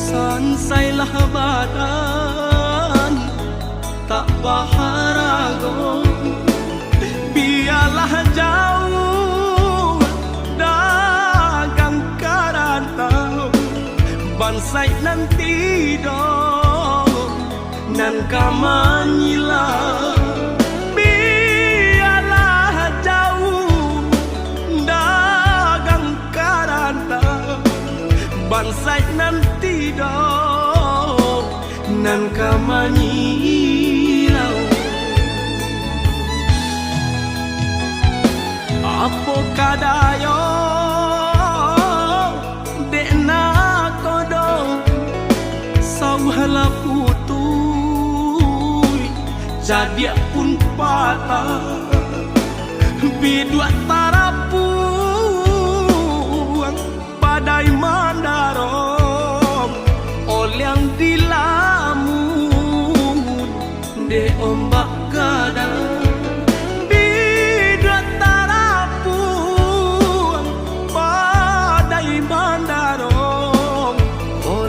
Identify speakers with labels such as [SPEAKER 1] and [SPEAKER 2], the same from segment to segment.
[SPEAKER 1] Sansailah badan tak baharago, biarlah jauh dagang karantau, bansai nanti dong nan kamanyilah. Biarlah jauh dagang karantau, bansai nanti dong nan kamanyilau. Apo kadayo dekna kodong sauhala putui jadi pun patah bidua tarapuang badai mandarong yang dilamun de ombak gadang bidua tarapuang badai mandarong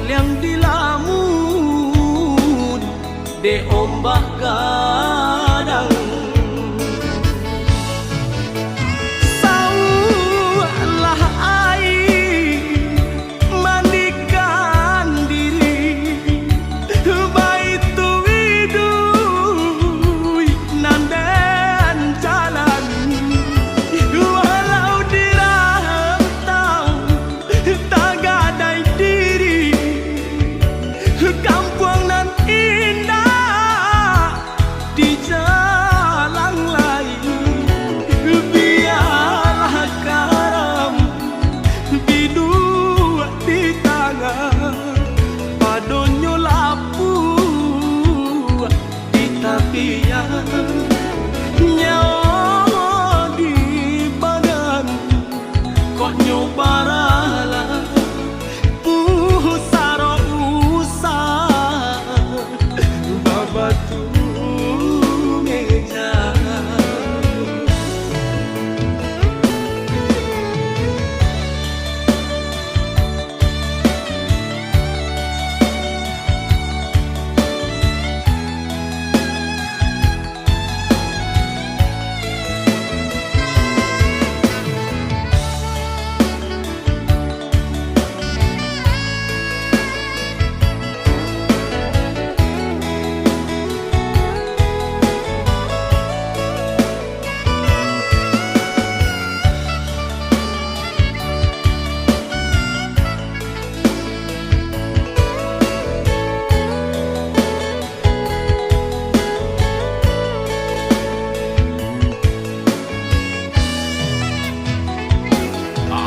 [SPEAKER 1] yang dilamun de ombak gadang. Saulah air mandikan baitu widui nanden jalan, walau dirantau tak gadai diri, kampung nan indah di jalan lain. Biarlah karam bidua di tangan, padonyo lapu di tapian, nyawa di badan kok nyobaralah pusaro usah babatu meja.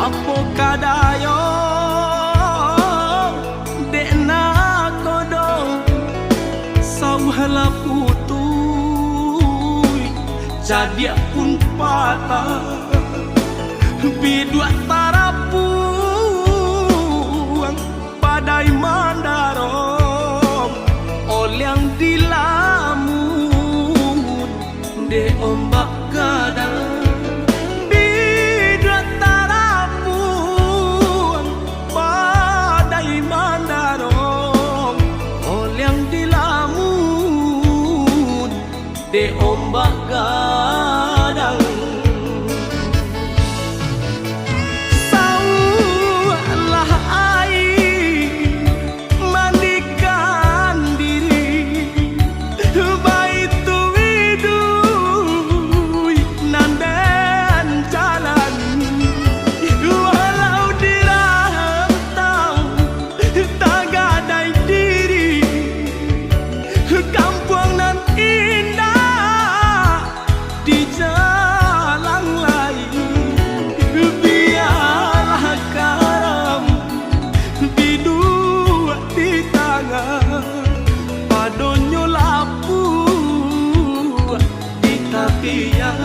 [SPEAKER 1] Apo kadayo dekna kodong sauhala putui jadi pun patah bidua tarapuang badai mandarong yang dilamun de ombak gadang. De ombak gadang. Saulah air mandikan diri, baitu widui kian